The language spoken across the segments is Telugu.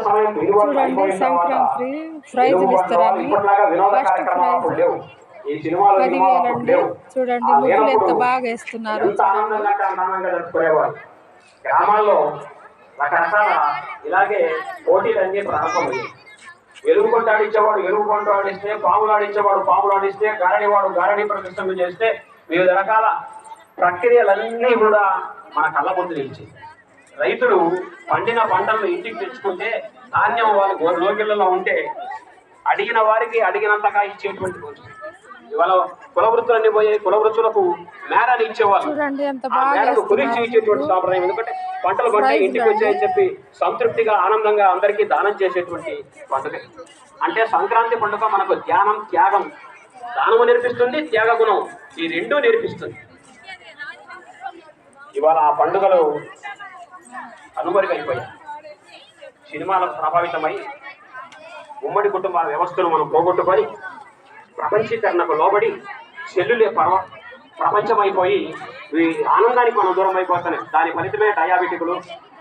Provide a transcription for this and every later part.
సమయం చూడండి సంక్రాంతి ప్రైజులు ఇస్తారండి. ఫస్ట్ ప్రైజ్ 10,000 అండి. చూడండి ముగ్గులు ఎంత బాగా వేస్తున్నారు. గ్రామాల్లో రకరకాల ఇలాగే పోటీలన్నీ ప్రారంభమయ్యాయి. ఎలుగు కొంటాడిచ్చేవాడు ఎలుగు కొంటాడిస్తే, పాములు ఆడించేవాడు పాములు ఆడిస్తే, గారడివాడు గారడి ప్రదర్శనలు చేస్తే, వివిధ రకాల ప్రక్రియలన్నీ కూడా మన కళ్ళ ముందు నిలిచి రైతులు పండిన పంటలను ఇంటికి తెచ్చుకుంటే ధాన్యం వాళ్ళు లోకిళ్లలో ఉంటే అడిగిన వారికి అడిగినంతగా ఇచ్చేటువంటి రోజు. ఇవాళ కులవృత్తులన్నీ పోయి కులవృత్తులకు మేరాన్ని ఇచ్చేవాళ్ళు, ఆ మేరకు కొలిచి ఇచ్చేటువంటి సాంప్రదాయం. ఎందుకంటే పంటలు పంట ఇంటికి వచ్చాయని చెప్పి సంతృప్తిగా ఆనందంగా అందరికీ దానం చేసేటువంటి పండుగ. అంటే సంక్రాంతి పండుగ మనకు ధ్యానం త్యాగం, దానము నేర్పిస్తుంది, త్యాగ గుణం ఈ రెండూ నేర్పిస్తుంది. ఇవాళ ఆ పండుగలు కనుమరుగైపోయాయి. సినిమాలకు ప్రభావితమై ఉమ్మడి కుటుంబాల వ్యవస్థను మనం పోగొట్టుకొని ప్రపంచీకరణకు లోబడి సెల్లులే ప్రపంచమైపోయి ఈ ఆనందానికి మనం దూరం అయిపోతున్నాయి. దాని ఫలితమే డయాబెటిక్లు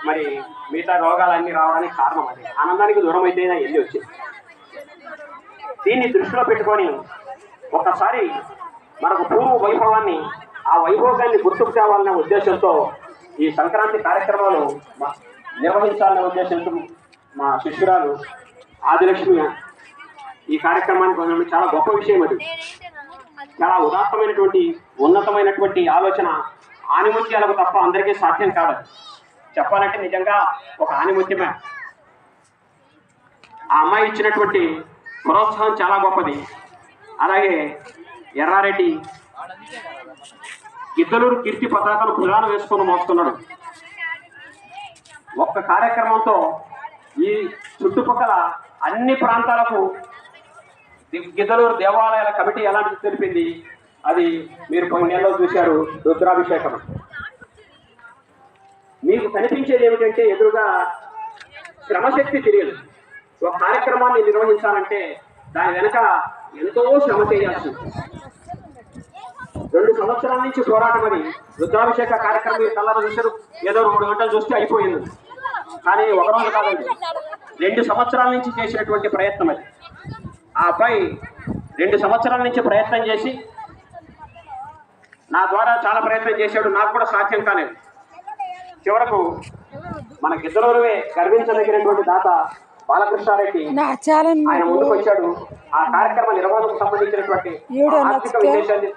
మరి మిగతా రోగాలన్నీ రావడానికి కారణం అది. ఆనందానికి దూరం అయితేనే వెళ్ళి వచ్చింది. దీన్ని దృష్టిలో పెట్టుకొని ఒకసారి మనకు పూర్వ వైభవాన్ని, ఆ వైభోగాన్ని గుర్తుకు తేవాలనే ఉద్దేశంతో ఈ సంక్రాంతి కార్యక్రమాలు నిర్వహించాలనే ఉద్దేశంతో మా శిష్యురాలు ఆదిలక్ష్మి ఈ కార్యక్రమానికి చాలా గొప్ప విషయం. అది చాలా ఉదాత్తమైనటువంటి ఉన్నతమైనటువంటి ఆలోచన. ఆనిముత్యాలకు తప్ప అందరికీ సాధ్యం కాదు. చెప్పాలంటే నిజంగా ఒక ఆనిముత్యమే. ఆ అమ్మాయి ఇచ్చినటువంటి ప్రోత్సాహం చాలా గొప్పది. అలాగే ఎర్రారెడ్డి గిద్దలూరు కీర్తి పతాకాలు భుజాన వేసుకొని మోస్తున్నాడు. ఒక్క కార్యక్రమంతో ఈ చుట్టుపక్కల అన్ని ప్రాంతాలకు గిద్దలూరు దేవాలయాల కమిటీ ఎలాంటి తెలిపింది. అది మీరు కొన్ని నెలలో చూశారు. రుద్రాభిషేకం. మీకు కనిపించేది ఏమిటంటే ఎదురుగా శ్రమశక్తి తెలియదు. ఒక కార్యక్రమాన్ని నిర్వహించాలంటే దాని వెనక ఎంతో శ్రమ చేయాల్సి. 2 సంవత్సరాల నుంచి పోరాటం. అది రుద్రాభిషేక కార్యక్రమం మీరు కళ్ళలో చూశారు. ఏదో 3 గంటలు చూస్తే అయిపోయింది. కానీ ఒక రోజు కాదండి, 2 సంవత్సరాల నుంచి చేసినటువంటి ప్రయత్నం అది. ఆ అబ్బాయి 2 సంవత్సరాల నుంచి ప్రయత్నం చేసి నా ద్వారా చాలా ప్రయత్నం చేశాడు. నాకు కూడా సాధ్యం కాలేదు. చివరకు మన గిద్దలూరువే గర్వించదగినటువంటి దాత బాలకృష్ణారెడ్డి ఆయన ముందుకు వచ్చాడు. ఆ కార్యక్రమ నిర్వహణకు సంబంధించినటువంటి ఆర్థిక విశేషాన్ని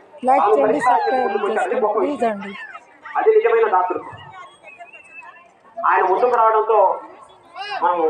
అది నిజమైన దాతృత్వం. ఆయన ముందుకు రావడంతో మనం